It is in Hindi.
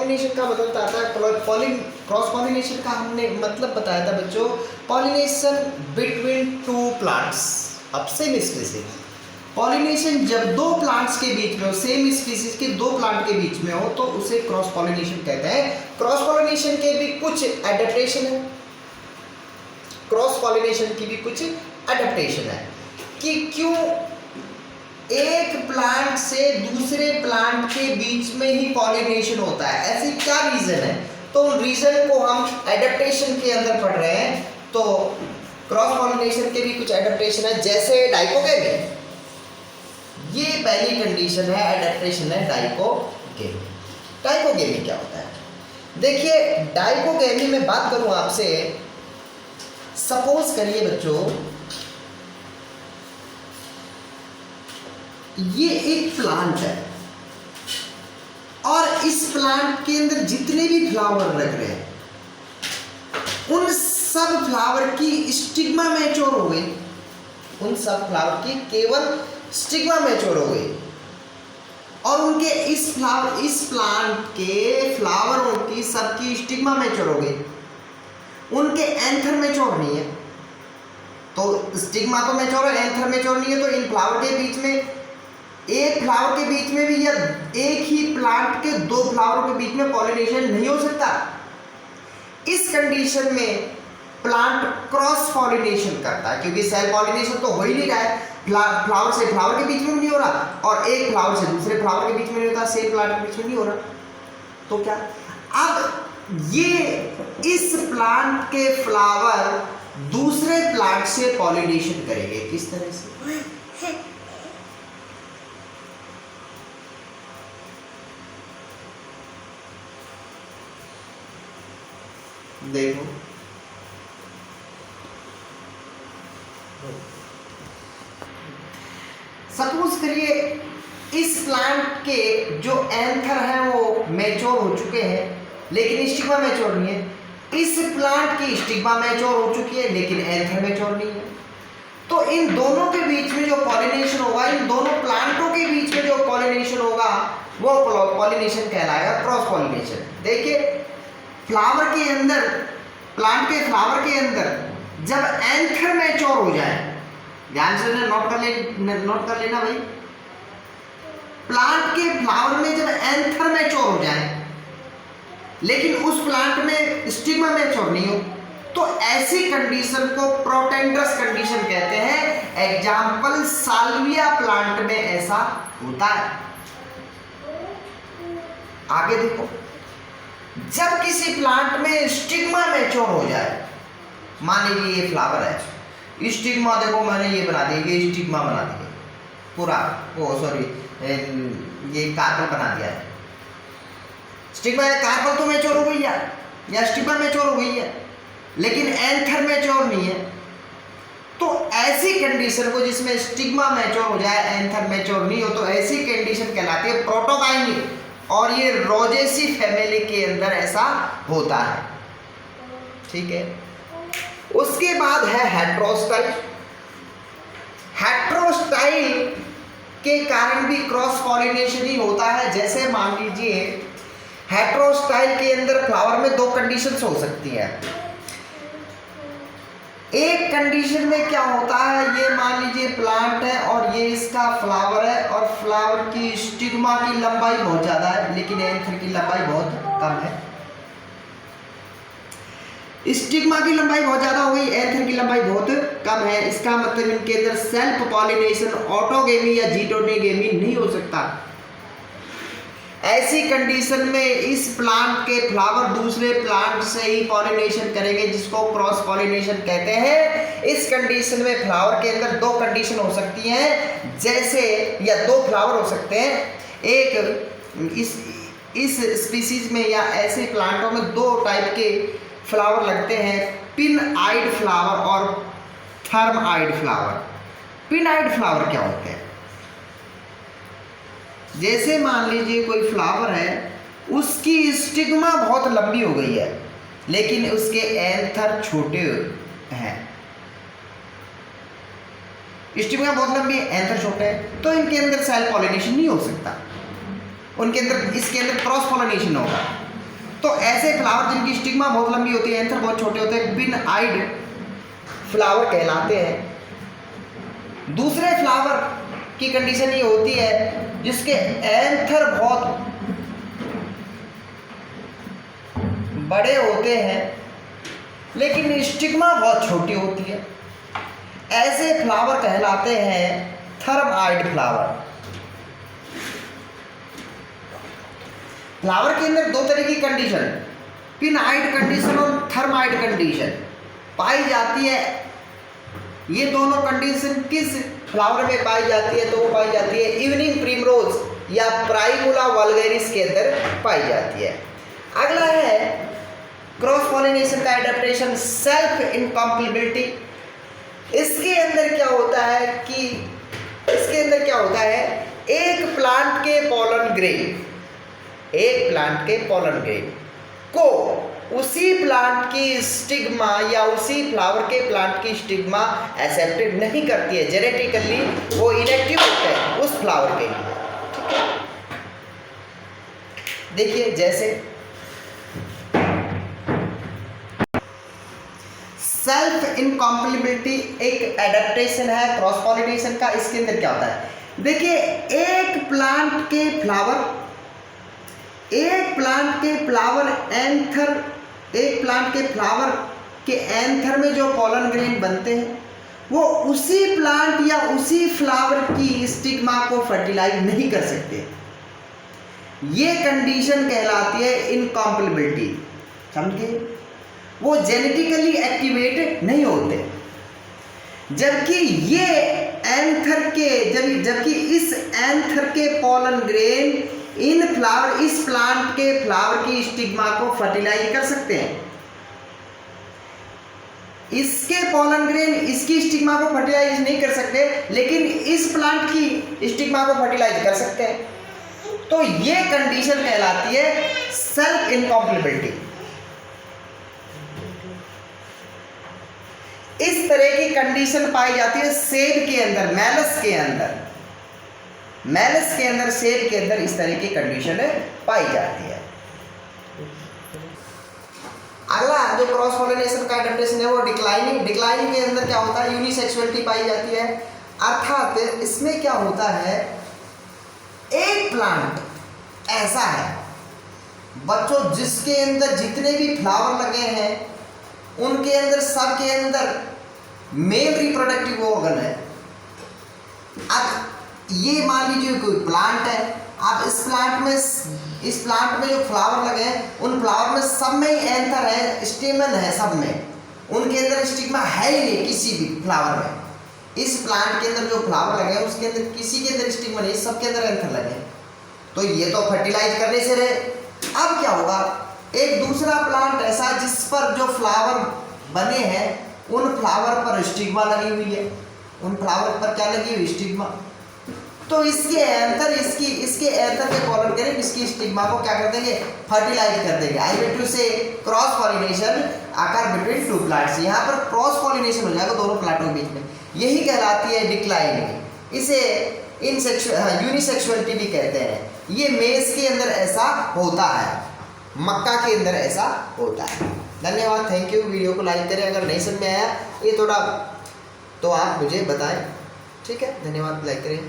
पॉलिनेशन का मतलब आता है, क्रॉस पॉलिनेशन का हमने मतलब बताया था बच्चों, pollination between two plants of same species. Pollination जब दो प्लांट्स के बीच में हो, सेम स्पीसीज के दो प्लांट के बीच में हो, तो उसे क्रॉस पॉलिनेशन कहते हैं। क्रॉस पॉलिनेशन के भी कुछ एडेप्टेशन है, क्रॉस पॉलिनेशन की भी कुछ एडेप्टेशन है कि क्यों एक प्लांट से दूसरे प्लांट के बीच में ही पॉलिनेशन होता है, ऐसी क्या रीजन है। तो उन रीजन को हम एडेप्टेशन के अंदर पढ़ रहे हैं। तो क्रॉस पॉलिनेशन के भी कुछ एडेप्टेशन है, जैसे डाइकोगेमी, ये पहली कंडीशन है, एडेप्टेशन है डाइकोगेमी। डाइकोगेमी क्या होता है, देखिए डाइकोगेमी में बात करूं आपसे, सपोज करिए बच्चों ये एक प्लांट है और इस प्लांट के अंदर जितने भी फ्लावर लग रहे हैं उन सब फ्लावर की स्टिग्मा मैच्योर हो गई, उन सब फ्लावर की केवल स्टिग्मा मैच्योर हो गई और उनके इस प्लांट के फ्लावरों की सबकी स्टिग्मा मैच्योर हो गई, उनके एंथर मैच्योर नहीं है। तो स्टिग्मा तो मैच्योर है, एंथर मैच्योर नहीं है, तो इन फ्लावर के बीच में, एक फ्लावर के बीच में भी या एक ही प्लांट के दो फ्लावरों के बीच में पॉलिनेशन नहीं हो सकता। इस कंडीशन में प्लांट क्रॉस पॉलिनेशन करता है, क्योंकि सेल्फ पॉलिनेशन तो हो ही नहीं रहा है, फ्लावर से फ्लावर के बीच में नहीं हो रहा और एक फ्लावर से दूसरे फ्लावर के बीच में नहीं होता, सेम प्लांट के बीच में नहीं हो रहा। तो क्या अब ये इस प्लांट के फ्लावर दूसरे प्लांट से पॉलिनेशन करेंगे, किस तरह से, देखो सपोज करिए इस प्लांट के जो एंथर हैं वो मैच्योर हो चुके हैं लेकिन स्टिग्मा मैच्योर नहीं है, इस प्लांट की स्टिग्मा मैच्योर हो चुकी है लेकिन एंथर मैच्योर नहीं है। तो इन दोनों के बीच में जो पॉलिनेशन होगा, इन दोनों प्लांटों के बीच में जो पॉलिनेशन होगा वो पॉलिनेशन कहलाएगा क्रॉस पॉलिनेशन। देखिए फ्लावर के अंदर, प्लांट के फ्लावर के अंदर जब एंथर मैच्योर हो जाए, ध्यान से नोट कर लेना भाई, प्लांट के फ्लावर में जब एंथर मैच्योर हो जाए लेकिन उस प्लांट में स्टिग्मा मैच्योर नहीं हो, तो ऐसी कंडीशन को प्रोटेंडरस कंडीशन कहते हैं। एग्जाम्पल साल्विया प्लांट में ऐसा होता है। आगे देखो, जब किसी प्लांट में स्टिग्मा मैच्योर हो जाए, मान लीजिए ये फ्लावर है, स्टिग्मा देखो मैंने ये बना दिया, ये स्टिग्मा बना दिया पूरा, ओ सॉरी ये कार्पल बना दिया है, स्टिग्मा या कार्पल तो मैच्योर हो गई है या स्टिग्मा मैच्योर हो गई है लेकिन एंथर मैच्योर नहीं है। तो ऐसी कंडीशन को जिसमें स्टिग्मा मैच्योर हो जाए एंथर मैच्योर नहीं हो, तो ऐसी कंडीशन कहलाती है प्रोटोगाइनी, और ये रोजेसी फैमिली के अंदर ऐसा होता है। ठीक है, उसके बाद है हेट्रोस्टाइल। हेट्रोस्टाइल के कारण भी क्रॉस पॉलिनेशन ही होता है। जैसे मान लीजिए हेट्रोस्टाइल के अंदर फ्लावर में दो कंडीशंस हो सकती हैं। एक कंडीशन में क्या होता है, ये मान लीजिए प्लांट है और ये इसका फ्लावर है और फ्लावर की स्टिग्मा की लंबाई बहुत ज्यादा है लेकिन एंथर की लंबाई बहुत कम है। स्टिग्मा की लंबाई बहुत ज्यादा हो गई, एंथर की लंबाई बहुत कम है, इसका मतलब इनके अंदर सेल्फ पॉलिनेशन, ऑटोगेमी या जीटोगेमी नहीं हो सकता। ऐसी कंडीशन में इस प्लांट के फ्लावर दूसरे प्लांट से ही पॉलिनेशन करेंगे, जिसको क्रॉस पॉलिनेशन कहते हैं। इस कंडीशन में फ्लावर के अंदर दो कंडीशन हो सकती हैं, जैसे या दो फ्लावर हो सकते हैं, एक इस स्पीसीज में या ऐसे प्लांटों में दो टाइप के फ्लावर लगते हैं, पिन आइड फ्लावर और थर्म आइड फ्लावर। पिन आइड फ्लावर क्या होते हैं, जैसे मान लीजिए कोई फ्लावर है, उसकी स्टिग्मा बहुत लंबी हो गई है लेकिन उसके एंथर छोटे हैं, स्टिग्मा बहुत लंबी है, एंथर छोटे हैं, तो इनके अंदर सेल्फ पॉलिनेशन नहीं हो सकता, उनके अंदर, इसके अंदर क्रॉस पॉलिनेशन होगा। तो ऐसे फ्लावर जिनकी स्टिग्मा बहुत लंबी होती है, एंथर बहुत छोटे होते हैं, पिन आइड फ्लावर कहलाते हैं। दूसरे फ्लावर की कंडीशन ये होती है जिसके एंथर बहुत बड़े होते हैं लेकिन स्टिग्मा बहुत छोटी होती है। ऐसे फ्लावर कहलाते हैं थर्मआइड फ्लावर। फ्लावर के अंदर दो तरह की कंडीशन, पिनआइड कंडीशन और थर्मआइड कंडीशन पाई जाती है। ये दोनों कंडीशन किस फ्लावर में पाई जाती है? तो वो पाई जाती है इवनिंग प्रिमरोज या प्राइमुला वल्गैरिस के अंदर पाई जाती है। अगला है क्रॉस पॉलिनेशन का एडेप्टेशन, सेल्फ इनकॉम्पेटिबिलिटी। इसके अंदर क्या होता है कि एक प्लांट के पोलन ग्रेन को उसी प्लांट की स्टिग्मा या उसी फ्लावर के प्लांट की स्टिग्मा एक्सेप्टेड नहीं करती है, जेनेटिकली वो इनएक्टिव होता है उस फ्लावर के लिए। ठीक है, देखिए जैसे सेल्फ इनकॉम्पेटिबिलिटी एक एडेप्टेशन है क्रॉस पॉलिनेशन का। इसके अंदर क्या होता है, देखिए एक प्लांट के फ्लावर के एंथर में जो पॉलन ग्रेन बनते हैं वो उसी प्लांट या उसी फ्लावर की स्टिग्मा को फर्टिलाइज नहीं कर सकते। ये कंडीशन कहलाती है इनकॉम्पेटिबिलिटी। समझे, वो जेनेटिकली एक्टिवेटेड नहीं होते। जबकि इस एंथर के पॉलन ग्रेन इस प्लांट के फ्लावर की स्टिग्मा को फर्टिलाइज कर सकते हैं। इसके पॉलन ग्रेन इसकी स्टिग्मा को फर्टिलाइज नहीं कर सकते, लेकिन इस प्लांट की स्टिग्मा को फर्टिलाइज कर सकते हैं। तो ये कंडीशन कहलाती है सेल्फ इनकॉम्पेटिबिलिटी। इस तरह की कंडीशन पाई जाती है सेब के अंदर, मेलस के अंदर सेब के अंदर इस तरह की कंडीशन पाई जाती है। अगला जो क्रॉस पॉलिनेशन का एडेप्टेशन है वो डिक्लाइनिंग के अंदर क्या होता है, यूनिसेक्सुअलिटी पाई जाती है। अर्थात इसमें क्या होता है, एक प्लांट ऐसा है बच्चों जिसके अंदर जितने भी फ्लावर लगे हैं उनके अंदर सबके अंदर मेल रिप्रोडक्टिव ऑर्गन है। अब ये मान लीजिए कोई प्लांट है, आप इस प्लांट में जो फ्लावर लगे हैं उन फ्लावर में सब में ही एंथर है, स्टेमन है, सब में उनके अंदर स्टिग्मा है ही नहीं किसी भी फ्लावर में। इस प्लांट के अंदर जो फ्लावर लगे हैं उसके अंदर किसी के अंदर स्टिग्मा नहीं, सबके अंदर एंथर लगे हैं। तो ये तो फर्टिलाइज करने से रहे। अब क्या होगा, एक दूसरा प्लांट ऐसा जिस पर जो फ्लावर बने हैं उन फ्लावर पर स्टिग्मा लगी हुई है, उन फ्लावर पर क्या लगी हुई, स्टिग्मा। तो इसके एंथर के पॉलन ग्रेन इसकी स्टिग्मा को क्या कर देंगे, फर्टिलाइज कर देंगे। आई मीन टू से क्रॉस पॉलिनेशन आकर बिटवीन टू प्लांट्स, यहाँ पर क्रॉस पॉलिनेशन हो जाएगा दोनों प्लांटों के बीच में। यही कहलाती है डिक्लाइनिंग। इसे यूनिसेक्सुअलिटी भी कहते हैं। ये मेज के अंदर ऐसा होता है, मक्का के अंदर ऐसा होता है। धन्यवाद, थैंक यू। वीडियो को लाइक करें, अगर नहीं समझ में आया ये थोड़ा तो आप मुझे बताएं। ठीक है, धन्यवाद, लाइक करें।